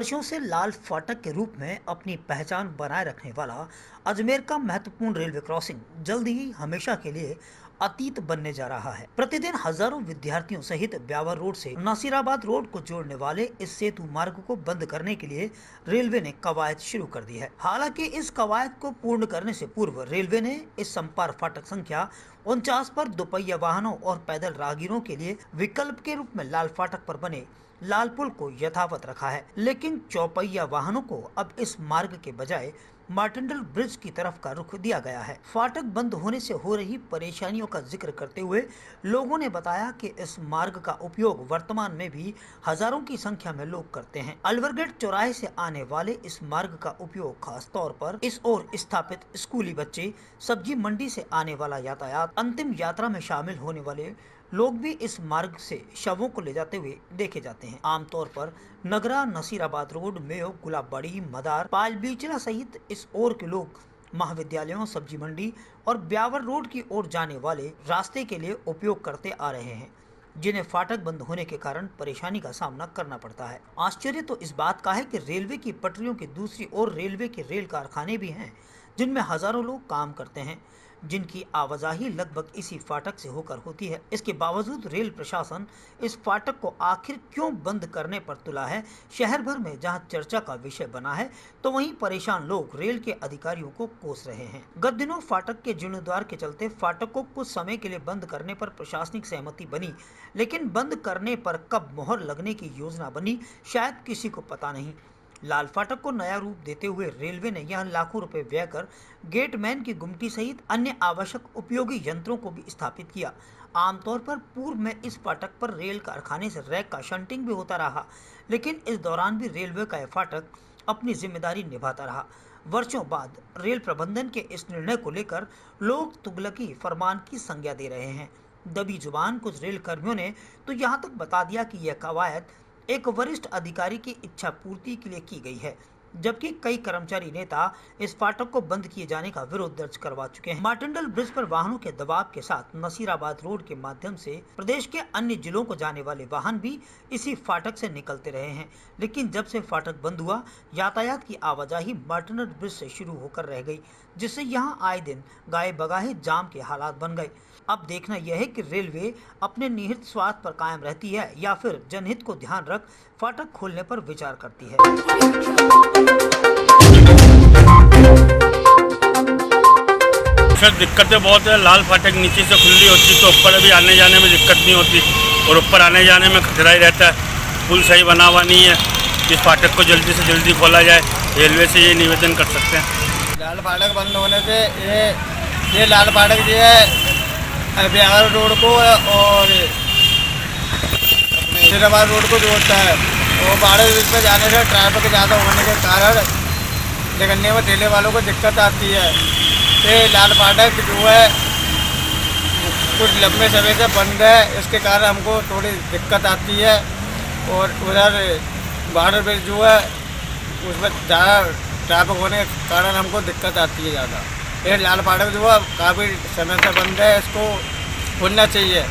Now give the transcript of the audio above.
वर्षों से लाल फाटक के रूप में अपनी पहचान बनाए रखने वाला अजमेर का महत्वपूर्ण रेलवे क्रॉसिंग जल्द ही हमेशा के लिए अतीत बनने जा रहा है। प्रतिदिन हजारों विद्यार्थियों सहित ब्यावर रोड से नासिराबाद रोड को जोड़ने वाले इस सेतु मार्ग को बंद करने के लिए रेलवे ने कवायद शुरू कर दी है। हालांकि इस कवायद को पूर्ण करने से पूर्व रेलवे ने इस संपार फाटक संख्या 49 पर दोपहिया वाहनों और पैदल राहगीरों के लिए विकल्प के रूप में लाल फाटक पर बने लाल पुल को यथावत रखा है, लेकिन चौपहिया वाहनों को अब इस मार्ग के बजाय मार्टिनडल ब्रिज की तरफ का रुख दिया गया है। फाटक बंद होने से हो रही परेशानियों का जिक्र करते हुए लोगों ने बताया कि इस मार्ग का उपयोग वर्तमान में भी हजारों की संख्या में लोग करते हैं। अलवरगेट चौराहे से आने वाले इस मार्ग का उपयोग खास तौर पर इस ओर स्थापित स्कूली बच्चे, सब्जी मंडी से आने वाला यातायात, अंतिम यात्रा में शामिल होने वाले लोग भी इस मार्ग से शवों को ले जाते हुए देखे जाते हैं। आमतौर पर नगरा, नसीराबाद रोड, मेयो, गुलाबबाड़ी, मदार, पाल बीचला सहित इस ओर के लोग महाविद्यालयों, सब्जी मंडी और ब्यावर रोड की ओर जाने वाले रास्ते के लिए उपयोग करते आ रहे हैं, जिन्हें फाटक बंद होने के कारण परेशानी का सामना करना पड़ता है। आश्चर्य तो इस बात का है कि रेलवे की पटरियों की दूसरी ओर रेलवे के रेल कारखाने भी हैं, जिनमें हजारों लोग काम करते हैं, जिनकी आवाजाही लगभग इसी फाटक से होकर होती है। इसके बावजूद रेल प्रशासन इस फाटक को आखिर क्यों बंद करने पर तुला है, शहर भर में जहां चर्चा का विषय बना है, तो वहीं परेशान लोग रेल के अधिकारियों को कोस रहे हैं। गत दिनों फाटक के जीर्णोद्धार के चलते फाटक को कुछ समय के लिए बंद करने पर प्रशासनिक सहमति बनी, लेकिन बंद करने पर कब मोहर लगने की योजना बनी, शायद किसी को पता नहीं। लाल फाटक को नया रूप देते हुए रेलवे ने यहां लाखों रुपए व्यय कर गेटमैन की गुमटी सहित अन्य आवश्यक उपयोगी यंत्रों को भी स्थापित किया। आमतौर पर पूर्व में इस फाटक पर रेल कारखाने से रैक का शंटिंग भी होता रहा, लेकिन इस दौरान भी रेलवे का यह फाटक अपनी जिम्मेदारी निभाता रहा। वर्षों बाद रेल प्रबंधन के इस निर्णय को लेकर लोग तुगलकी फरमान की संज्ञा दे रहे हैं। दबी जुबान कुछ रेल कर्मियों ने तो यहाँ तक बता दिया कि यह कवायद एक वरिष्ठ अधिकारी की इच्छा पूर्ति के लिए की गई है, जबकि कई कर्मचारी नेता इस फाटक को बंद किए जाने का विरोध दर्ज करवा चुके हैं। मार्टिनडल ब्रिज पर वाहनों के दबाव के साथ नसीराबाद रोड के माध्यम से प्रदेश के अन्य जिलों को जाने वाले वाहन भी इसी फाटक से निकलते रहे हैं, लेकिन जब से फाटक बंद हुआ, यातायात की आवाजाही मार्टिनडल ब्रिज से शुरू होकर रह गई, जिससे यहाँ आए दिन गाये बगाहे जाम के हालात बन गए। अब देखना यह है कि रेलवे अपने निहित स्वार्थ पर कायम रहती है या फिर जनहित को ध्यान रख फाटक खोलने पर विचार करती है। सर दिक्कतें बहुत है। लाल फाटक नीचे से खुली होती तो ऊपर अभी आने जाने में दिक्कत नहीं होती, और ऊपर आने जाने में खतरा ही रहता है। पुल सही बना हुआ नहीं है। इस फाटक को जल्दी से जल्दी खोला जाए, रेलवे से ये निवेदन कर सकते हैं। लाल फाटक बंद होने से ये लाल फाटक जो है ब्यावर रोड को और नसीराबाद रोड को जोड़ता है, और बाड़े ब्रिज पर जाने से ट्रैफिक ज़्यादा होने के कारण निकलने में ठेले वालों को दिक्कत आती है। ये लाल फाटक जो है कुछ लंबे समय से बंद है, इसके कारण हमको थोड़ी दिक्कत आती है। और उधर बाड़े ब्रिज जो है उसमें ज़्यादा ट्रैफिक होने के कारण हमको दिक्कत आती है ज़्यादा। ये लाल फाटक जो है काफ़ी समय से बंद है, इसको खोलना चाहिए।